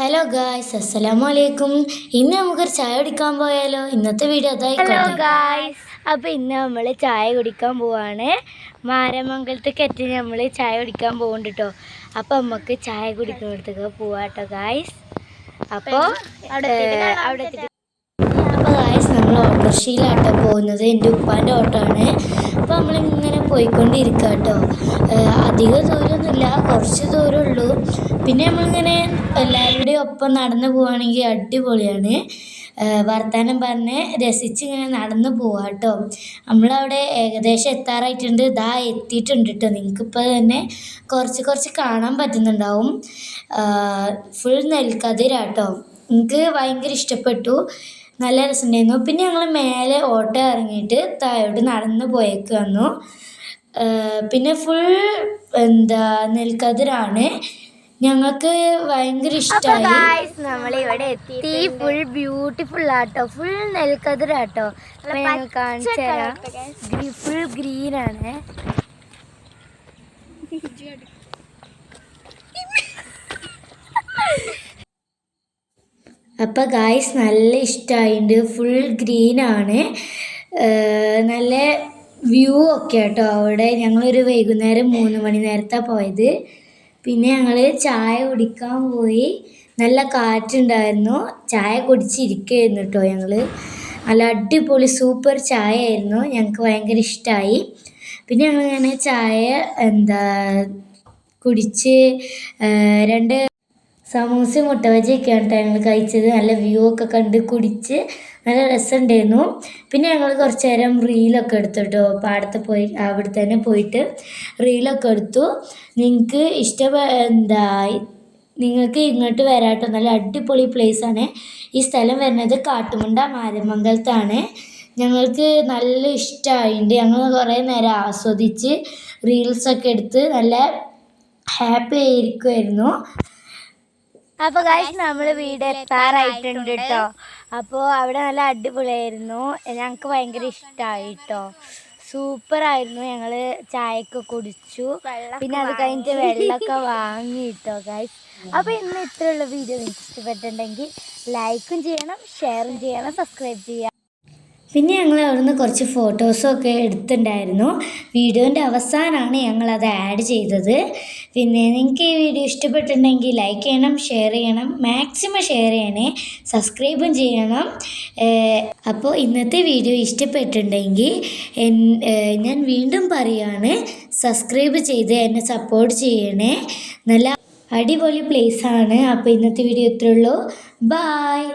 Hello guys, അസ്സലാമു അലൈക്കും. ഇന്ന് നമുക്കൊരു ചായ കുടിക്കാൻ പോയാലോ? ഇന്നത്തെ വീഡിയോ ഹലോ ഗായ്സ്, അപ്പോൾ ഇന്ന് നമ്മൾ ചായ കുടിക്കാൻ പോവാണ്. മാരമംഗലത്തേക്ക് നമ്മൾ ചായ കുടിക്കാൻ പോകുന്നുണ്ട് കേട്ടോ. അപ്പോൾ നമുക്ക് ചായ കുടിക്കുന്നിടത്തേക്ക് പോവാട്ടോ ഗായ്സ്. അപ്പോൾ ഗായ്സ്, നമ്മൾ ഓട്ടോറിക്ഷയിലാട്ടോ പോകുന്നത്. എൻ്റെ ഉപ്പാൻ്റെ ഓട്ടോ ആണ്. അപ്പോൾ നമ്മളിങ്ങനെ പോയിക്കൊണ്ടിരിക്കുക കേട്ടോ. അധികം ദൂരമൊന്നുമില്ല, കുറച്ച് ദൂരമുള്ളൂ. പിന്നെ നമ്മളിങ്ങനെ എല്ലാവരുടെയും ഒപ്പം നടന്നു പോവുകയാണെങ്കിൽ അടിപൊളിയാണ്. വർത്തമാനം പറഞ്ഞ് രസിച്ച് ഇങ്ങനെ നടന്നു പോവാം കേട്ടോ. നമ്മളവിടെ ഏകദേശം എത്താറായിട്ടുണ്ട്. ഇതാ എത്തിയിട്ടുണ്ട് കേട്ടോ. നിങ്ങൾക്കിപ്പോൾ തന്നെ കുറച്ച് കാണാൻ പറ്റുന്നുണ്ടാവും. ഫുൾ നെൽക്കതിരാട്ടോ. എനിക്ക് ഭയങ്കര ഇഷ്ടപ്പെട്ടു, നല്ല രസമുണ്ടായിരുന്നു. പിന്നെ ഞങ്ങൾ മേലെ ഓട്ടോ ഇറങ്ങിയിട്ട് താഴോട്ട് നടന്ന് പോയേക്ക് വന്നു. പിന്നെ ഫുൾ നെൽക്കതിരാണ്. ഞങ്ങൾക്ക് ഭയങ്കര ഇഷ്ടമായി. നമ്മളിവിടെ എത്തി. ഫുൾ ബ്യൂട്ടിഫുൾ ആട്ടോ, ഫുൾ നെൽക്കതിരാട്ടോ. ഞങ്ങൾ കാണിച്ചു തരാം. ഫുൾ ഗ്രീനാണ്. അപ്പോൾ ഗായ്സ്, നല്ല ഇഷ്ടമായിട്ടുണ്ട്. ഫുൾ ഗ്രീനാണ്, നല്ല വ്യൂ ഒക്കെ കേട്ടോ. അവിടെ ഞങ്ങളൊരു വൈകുന്നേരം 3 മണി നേരത്താണ് പോയത്. പിന്നെ ഞങ്ങൾ ചായ കുടിക്കാൻ പോയി. നല്ല കാറ്റുണ്ടായിരുന്നു. ചായ കുടിച്ചിരിക്കുകയായിരുന്നു കേട്ടോ. ഞങ്ങൾ നല്ല അടിപൊളി സൂപ്പർ ചായ ആയിരുന്നു. ഞങ്ങൾക്ക് ഭയങ്കര ഇഷ്ടമായി. പിന്നെ ഞങ്ങളിങ്ങനെ ചായ കുടിച്ച് 2 സമൂസ മുട്ട ബജിയൊക്കെയാണ് കേട്ടോ ഞങ്ങൾ കഴിച്ചത്. നല്ല വ്യൂ ഒക്കെ കണ്ട് കുടിച്ച് നല്ല രസമുണ്ടായിരുന്നു. പിന്നെ ഞങ്ങൾ കുറച്ച് നേരം റീലൊക്കെ എടുത്തു കേട്ടോ. പാടത്ത് പോയി അവിടെ തന്നെ പോയിട്ട് റീലൊക്കെ എടുത്തു. നിങ്ങൾക്ക് നിങ്ങൾക്ക് ഇങ്ങോട്ട് വരാട്ടോ. നല്ല അടിപൊളി പ്ലേസാണ്. ഈ സ്ഥലം വരുന്നത് കാട്ടുമുണ്ട മാരമംഗലത്താണ്. ഞങ്ങൾക്ക് നല്ല ഇഷ്ടമായിട്ടുണ്ട്. ഞങ്ങൾ കുറേ നേരം ആസ്വദിച്ച് റീൽസൊക്കെ എടുത്ത് നല്ല ഹാപ്പി ആയിരിക്കുമായിരുന്നു. അപ്പോൾ ഗൈസ്, നമ്മൾ വീട് എത്താറായിട്ടുണ്ട് കേട്ടോ. അപ്പോൾ അവിടെ നല്ല അടിപൊളിയായിരുന്നു. ഞങ്ങൾക്ക് ഭയങ്കര ഇഷ്ടമായി കേട്ടോ. സൂപ്പറായിരുന്നു. ഞങ്ങൾ ചായയൊക്കെ കുടിച്ചു. പിന്നെ അത് കഴിഞ്ഞിട്ട് വെള്ളമൊക്കെ വാങ്ങി കേട്ടോ ഗൈസ്. അപ്പോൾ ഇന്ന് ഇത്രയുള്ള വീഡിയോ നിങ്ങൾക്ക് ഇഷ്ടപ്പെട്ടിട്ടുണ്ടെങ്കിൽ ലൈക്കും ചെയ്യണം, ഷെയറും ചെയ്യണം, സബ്സ്ക്രൈബ് ചെയ്യാം. പിന്നെ ഞങ്ങൾ അവിടുന്ന് കുറച്ച് ഫോട്ടോസൊക്കെ എടുത്തിട്ടുണ്ടായിരുന്നു. വീഡിയോൻ്റെ അവസാനമാണ് ഞങ്ങളത് ആഡ് ചെയ്തത്. പിന്നെ നിങ്ങൾക്ക് ഈ വീഡിയോ ഇഷ്ടപ്പെട്ടിട്ടുണ്ടെങ്കിൽ ലൈക്ക് ചെയ്യണം, ഷെയർ ചെയ്യണം, മാക്സിമം ഷെയർ ചെയ്യണേ, സബ്സ്ക്രൈബും ചെയ്യണം. അപ്പോൾ ഇന്നത്തെ വീഡിയോ ഇഷ്ടപ്പെട്ടിട്ടുണ്ടെങ്കിൽ ഞാൻ വീണ്ടും പറയുകയാണ്, സബ്സ്ക്രൈബ് ചെയ്ത് എന്നെ സപ്പോർട്ട് ചെയ്യണേ. നല്ല അടിപൊളി പ്ലേസാണ്. അപ്പോൾ ഇന്നത്തെ വീഡിയോ ഇത്രയുള്ളൂ. ബായ്.